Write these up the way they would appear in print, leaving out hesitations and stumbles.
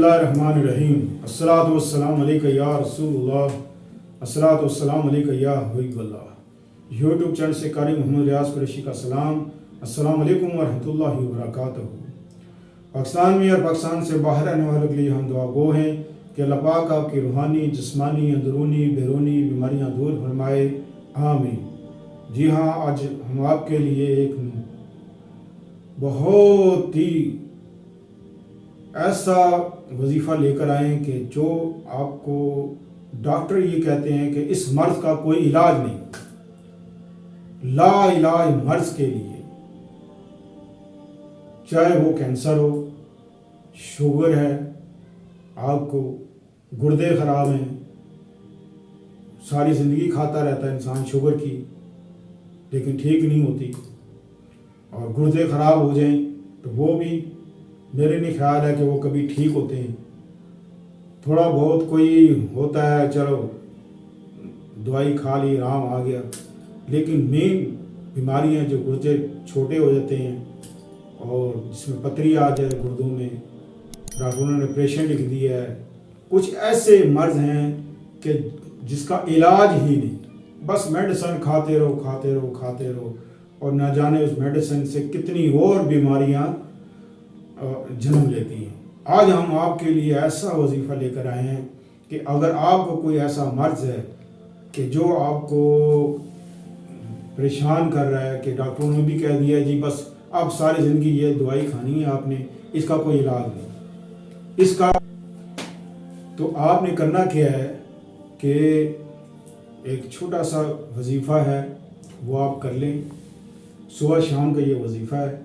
बिस्मिल्लाहिर्रहमानिर्रहीम। अस्सलातु वस्सलामु अलैका या रसूलुल्लाह, अस्सलातु वस्सलामु अलैका या हबीबल्लाह। यूट्यूब चैनल से कारी मोहम्मद रियाज कुरैशी का सलाम। अस्सलामु अलैकुम वरहमतुल्लाहि वबरकातुहू। पाकिस्तान में और पाकिस्तान से बाहर रहने वालों के लिए हम दुआ गो हैं कि अल्लाह पाक आपकी रूहानी, जिस्मानी, अंदरूनी, बैरूनी बीमारियाँ दूर फरमाए, आमीन। जी हाँ, आज हम आपके लिए एक बहुत ही ऐसा वजीफ़ा लेकर आए कि जो आपको डॉक्टर ये कहते हैं कि इस मर्ज़ का कोई इलाज नहीं, ला इलाज मर्ज़ के लिए, चाहे वो कैंसर हो, शुगर है, आपको गुर्दे ख़राब हैं, सारी ज़िंदगी खाता रहता है इंसान शुगर की, लेकिन ठीक नहीं होती, और गुर्दे ख़राब हो जाएं तो वो भी मेरे नहीं ख्याल है कि वो कभी ठीक होते हैं। थोड़ा बहुत कोई होता है, चलो दवाई खा ली, आराम आ गया, लेकिन मेन बीमारियां जो गुर्दे छोटे हो जाते हैं और जिसमें पथरी आ जाए गुर्दों में, डॉक्टरों ने ऑपरेशन लिख दिया है। कुछ ऐसे मर्ज़ हैं कि जिसका इलाज ही नहीं, बस मेडिसिन खाते रहो खाते रहो खाते रहो, और न जाने उस मेडिसिन से कितनी और बीमारियां जन्म लेती हैं। आज हम आपके लिए ऐसा वजीफ़ा लेकर आए हैं कि अगर आपको कोई ऐसा मर्ज़ है कि जो आपको परेशान कर रहा है, कि डॉक्टरों ने भी कह दिया जी बस अब सारी ज़िंदगी ये दवाई खानी है आपने, इसका कोई इलाज नहीं, इसका तो आपने करना क्या है कि एक छोटा सा वजीफ़ा है वो आप कर लें। सुबह शाम का ये वजीफ़ा है,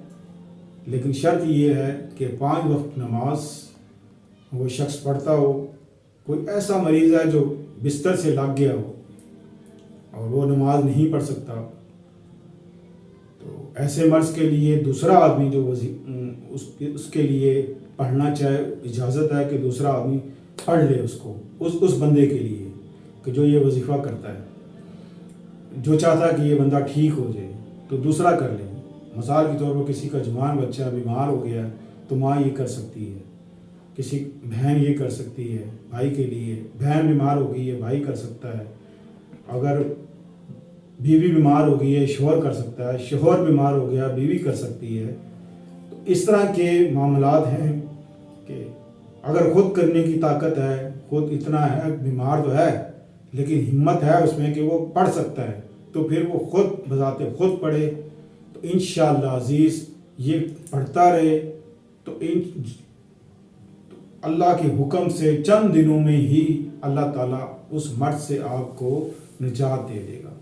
लेकिन शर्त ये है कि 5 वक्त नमाज वो शख्स पढ़ता हो। कोई ऐसा मरीज़ है जो बिस्तर से लग गया हो और वो नमाज नहीं पढ़ सकता, तो ऐसे मर्ज़ के लिए दूसरा आदमी जो उसके लिए पढ़ना चाहे, इजाज़त है कि दूसरा आदमी पढ़ ले उसको, उस बंदे के लिए कि जो ये वजीफ़ा करता है, जो चाहता है कि ये बंदा ठीक हो जाए तो दूसरा कर ले। मिसाल के तौर पर किसी का जवान बच्चा बीमार हो गया तो माँ ये कर सकती है, किसी बहन ये कर सकती है भाई के लिए, बहन बीमार हो गई है भाई कर सकता है, अगर बीवी बीमार हो गई है शौहर कर सकता है, शौहर बीमार हो गया बीवी कर सकती है। तो इस तरह के मामलात हैं कि अगर ख़ुद करने की ताकत है, खुद इतना है, बीमार तो है लेकिन हिम्मत है उसमें कि वो पढ़ सकता है, तो फिर वो खुद बजाते खुद पढ़े, तो इंशाअल्लाह अज़ीज़ ये पढ़ता रहे तो अल्लाह के हुक्म से चंद दिनों में ही अल्लाह ताला उस मर्ज़ से आपको निजात दे देगा।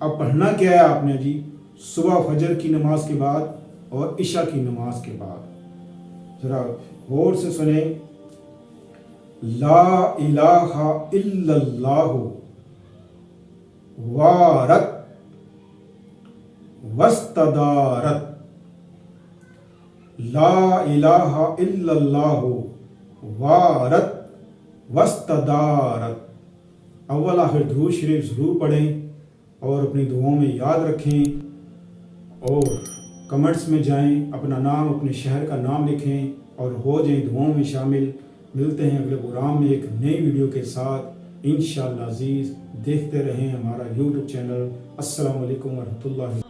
अब पढ़ना क्या है आपने जी, सुबह फजर की नमाज के बाद और इशा की नमाज के बाद ज़रा गौर से सुने। ला इलाहा इल्लल्लाहु वारत वस्तदारत, ला इलाहा इल्लल्लाहु वारत वस्तदारत। अव्वल आखिर दुरूद शरीफ ज़रूर पढ़ें और अपनी दुआओं में याद रखें, और कमेंट्स में जाएं, अपना नाम अपने शहर का नाम लिखें और हो जाएं दुआओं में शामिल। मिलते हैं अगले प्रोग्राम में एक नई वीडियो के साथ इंशाअल्लाह अज़ीज़। देखते रहें हमारा यूट्यूब चैनल। अस्सलामु अलैकुम वरहमतुल्लाहि।